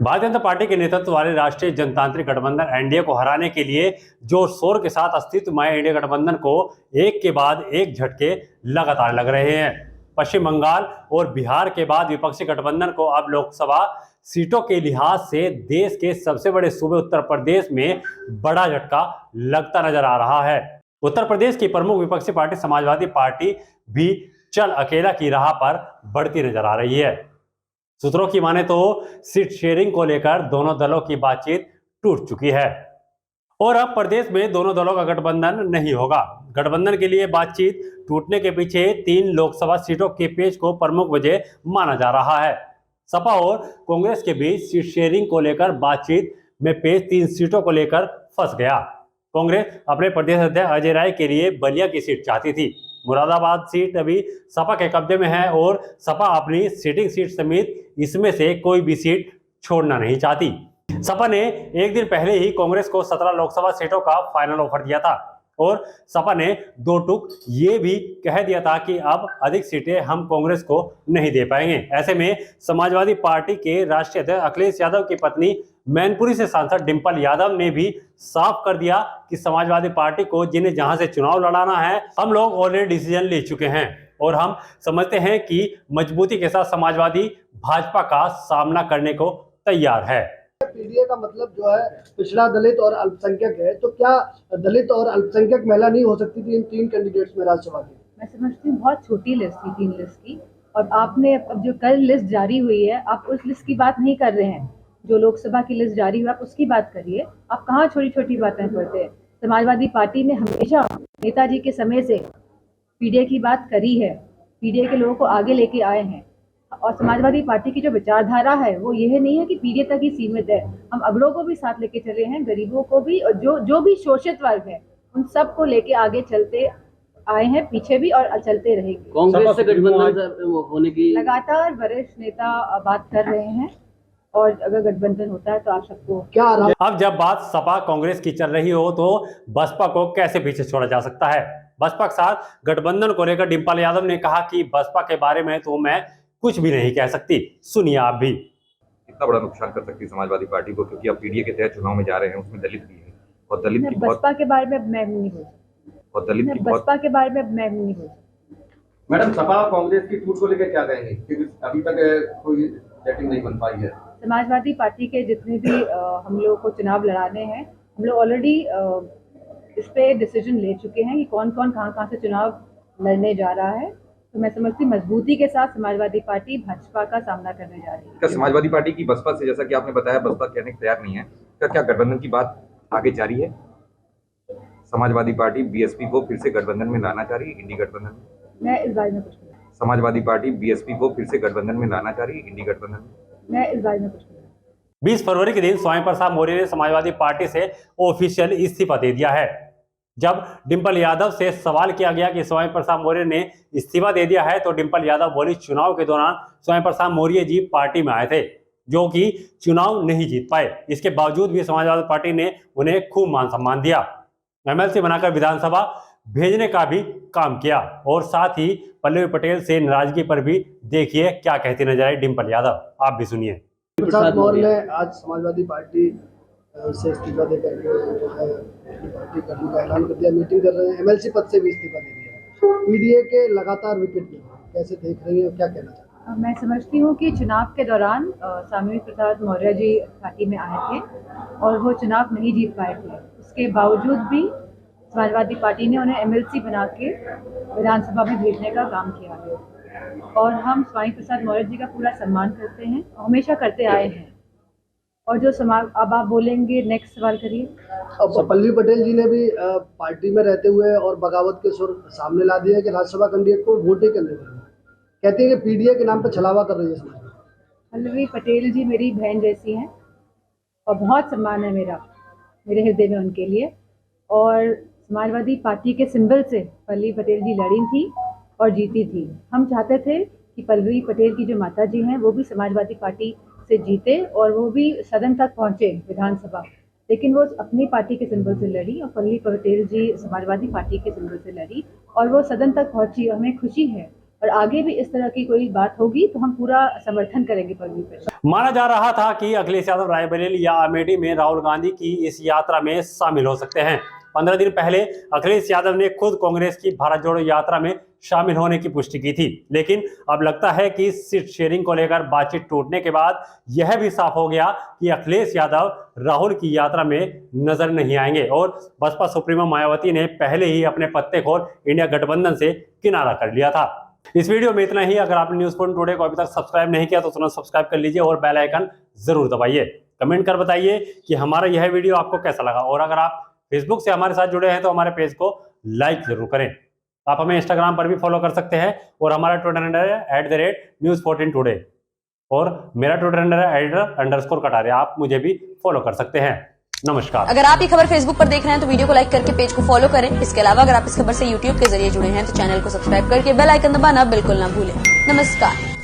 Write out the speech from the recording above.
Bharatiya Janata party के नेतृत्व वाले राष्ट्रीय जनतांत्रिक गठबंधन एनडीए को हराने के लिए जोर शोर के साथ अस्तित्वमय एनडीए गठबंधन को एक के बाद एक झटके लगातार लग रहे हैं। पश्चिम बंगाल और बिहार के बाद विपक्षी गठबंधन को अब लोकसभा सीटों के लिहाज से देश के सबसे बड़े सूबे उत्तर प्रदेश में बड़ा झटका लगता नजर आ रहा है। उत्तर प्रदेश की प्रमुख विपक्षी पार्टी समाजवादी पार्टी भी चल अकेला की राह पर बढ़ती नजर आ रही है। सूत्रों की माने तो सीट शेयरिंग को लेकर दोनों दलों की बातचीत टूट चुकी है और अब प्रदेश में दोनों दलों का गठबंधन नहीं होगा। गठबंधन के लिए बातचीत टूटने के पीछे 3 लोकसभा सीटों के पेच को प्रमुख वजह माना जा रहा है। सपा और कांग्रेस के बीच सीट शेयरिंग को लेकर बातचीत में पेच 3 सीटों को लेकर फंस गया। कांग्रेस अपने प्रदेश अध्यक्ष अजय राय के लिए बलिया की सीट चाहती थी। मुरादाबाद सीट अभी सपा के कब्जे में है और सपा अपनी सिटिंग सीट समेत इसमें से कोई भी सीट छोड़ना नहीं चाहती। सपा ने एक दिन पहले ही कांग्रेस को 17 लोकसभा सीटों का फाइनल ऑफर दिया था और सपा ने 2 टूक ये भी कह दिया था कि अब अधिक सीटें हम कांग्रेस को नहीं दे पाएंगे। ऐसे में समाजवादी पार्टी के राष्ट्रीय अध्यक्ष अखिलेश यादव की पत्नी मैनपुरी से सांसद डिंपल यादव ने भी साफ कर दिया कि समाजवादी पार्टी को जिन्हें जहां से चुनाव लड़ाना है, हम लोग ऑलरेडी डिसीजन ले चुके हैं और हम समझते हैं कि मजबूती के साथ समाजवादी भाजपा का सामना करने को तैयार है। पीडीए का मतलब जो है पिछड़ा, दलित और अल्पसंख्यक है, तो क्या दलित और अल्पसंख्यक महिला नहीं हो सकती थी इन 3 कैंडिडेट्स में राज्यसभा की? मैं समझती हूँ बहुत छोटी लिस्ट थी, 3 लिस्ट की, और आपने अब जो कल लिस्ट जारी हुई है आप उस लिस्ट की बात नहीं कर रहे हैं। जो लोकसभा की लिस्ट जारी हुई आप उसकी बात करिए। आप कहाँ छोटी छोटी बातें करते हैं। समाजवादी पार्टी ने हमेशा नेताजी के समय से पीडीए की बात करी है, पीडीए के लोगों को आगे लेके आए हैं और समाजवादी पार्टी की जो विचारधारा है वो यह नहीं है कि पीडीए तक ही सीमित है। हम अगड़ों को भी साथ लेके चले हैं, गरीबों को भी, और जो भी शोषित वर्ग है उन सबको लेके आगे चलते आए हैं, पीछे भी और चलते रहेंगे। कांग्रेस से गठबंधन होने की लगातार वरिष्ठ नेता बात कर रहे हैं और अगर गठबंधन होता है तो आप सबको क्या अब जब बात सपा कांग्रेस की चल रही हो तो बसपा को कैसे पीछे छोड़ा जा सकता है। बसपा के साथ गठबंधन को लेकर डिंपल यादव ने कहा कि बसपा के बारे में तो मैं कुछ भी नहीं कह सकती। सुनिए आप भी। इतना बड़ा नुकसान कर सकती है समाजवादी पार्टी को, क्योंकि अब पीडीए के तहत चुनाव में जा रहे हैं, उसमें दलित भी है और दलित की बसपा के बारे में मैं नहीं बोल और दलित की बसपा के बारे में मैं नहीं बोल। मैडम, सपा कांग्रेस की टूट को लेकर क्या कहेंगे, क्योंकि अभी तक कोई सेटिंग नहीं बन पाई है। समाजवादी पार्टी के जितने भी हम लोगों को चुनाव लड़ाने हैं, हम लोग ऑलरेडी इस पे डिसीजन ले चुके हैं कि कौन कौन कहाँ से चुनाव लड़ने जा रहा है। तो मैं समझती मजबूती के साथ समाजवादी पार्टी भाजपा का सामना करने जा रही है। क्या समाजवादी पार्टी की बसपा से, जैसा कि आपने बताया, बसपा कहने को तैयार नहीं है, क्या गठबंधन की बात आगे जारी है? समाजवादी पार्टी बीएसपी को फिर से गठबंधन में लाना चाह रही है, इंडी गठबंधन में? मैं इस बारे में कुछ नहीं। समाजवादी पार्टी बीएसपी को फिर से गठबंधन में लाना चाह रही है, इंडी गठबंधन में? मैं इस बारे में कुछ नहीं। 20 फरवरी के दिन स्वामी प्रसाद मौर्य ने समाजवादी पार्टी से ऑफिशियल इस्तीफा दे दिया है। जब डिंपल यादव से सवाल किया गया कि स्वामी प्रसाद मौर्य ने इस्तीफा दे दिया है तो डिंपल यादव बोली, चुनाव के दौरान स्वामी प्रसाद मौर्य जी पार्टी में आए थे जो कि चुनाव नहीं जीत पाए। इसके बावजूद भी समाजवादी पार्टी ने उन्हें खूब मान सम्मान दिया, एमएलसी बनाकर विधानसभा भेजने का भी काम किया और साथ ही पल्लवी पटेल से नाराजगी पर भी देखिए क्या कहती नजर आई डिंपल यादव। आप भी सुनिए। प्रसाद मौर्य ने आज समाजवादी पार्टी से इस्तीफा देकर के जो है पार्टी करने का ऐलान कर दिया, मीटिंग कर रहे हैं, एमएलसी पद से भी इस्तीफा दे दिया। पीडीए के लगातार विकेट गिर रहे हैं, कैसे देख रही है, क्या कहना चाहते हैं? मैं समझती हूँ कि चुनाव के दौरान स्वामी प्रसाद मौर्य जी पार्टी में आए थे और वो चुनाव नहीं जीत पाए थे। उसके बावजूद भी समाजवादी पार्टी ने उन्हें एमएलसी बना के विधानसभा में भेजने का काम किया है और हम स्वामी प्रसाद मौर्य जी का पूरा सम्मान करते हैं, हमेशा करते आए हैं। और जो समाज, अब आप बोलेंगे, नेक्स्ट सवाल करिए। अब पल्लवी पटेल जी ने भी पार्टी में रहते हुए और बगावत के सुर सामने ला दिए कि राज्यसभा कैंडिडेट को वोट ही करने देंगे। कहती है कि पीडीए के नाम पर छलावा कर रही है समाज। पल्लवी पटेल जी मेरी बहन जैसी हैं और बहुत सम्मान है मेरे हृदय में उनके लिए। और समाजवादी पार्टी के सिंबल से पल्लवी पटेल जी लड़ी थी और जीती थी। हम चाहते थे कि पल्लवी पटेल की जो माता जी हैं वो भी समाजवादी पार्टी से जीते और वो भी सदन तक पहुंचे, विधानसभा, लेकिन वो अपनी पार्टी के सिंबल से लड़ी और पल्लवी पटेल जी समाजवादी पार्टी के सिंबल से लड़ी और वो सदन तक पहुंची। हमें खुशी है और आगे भी इस तरह की कोई बात होगी तो हम पूरा समर्थन करेंगे पगड़ी पर। माना जा रहा था कि अखिलेश यादव रायबरेली या अमेठी में राहुल गांधी की इस यात्रा में शामिल हो सकते हैं। 15 दिन पहले अखिलेश यादव ने खुद कांग्रेस की भारत जोड़ो यात्रा में शामिल होने की पुष्टि की थी, लेकिन अब लगता है कि सीट शेयरिंग को लेकर बातचीत टूटने के बाद यह भी साफ हो गया कि अखिलेश यादव राहुल की यात्रा में नजर नहीं आएंगे और बसपा सुप्रीमो मायावती ने पहले ही अपने पत्ते खोल इंडिया गठबंधन से किनारा कर लिया था। इस वीडियो में इतना ही। अगर आपने न्यूज़ पॉइंट टुडे को अभी तक सब्सक्राइब नहीं किया तो तुरंत सब्सक्राइब कर लीजिए और बेल आइकन जरूर दबाइए। कमेंट कर बताइए कि हमारा यह वीडियो आपको कैसा लगा, और अगर आप फेसबुक से हमारे साथ जुड़े हैं तो हमारे पेज को लाइक जरूर करें। आप हमें इंस्टाग्राम पर भी फॉलो कर सकते हैं और हमारा ट्विटर हैंडल है @news14today और मेरा ट्विटर हैंडल है @_कटारे। आप मुझे भी फॉलो कर सकते हैं। नमस्कार। अगर आप ये खबर फेसबुक पर देख रहे हैं तो वीडियो को लाइक करके पेज को फॉलो करें। इसके अलावा अगर आप इस खबर से यूट्यूब के जरिए जुड़े हैं तो चैनल को सब्सक्राइब करके बेल आइकन दबाना बिल्कुल ना भूलें। नमस्कार।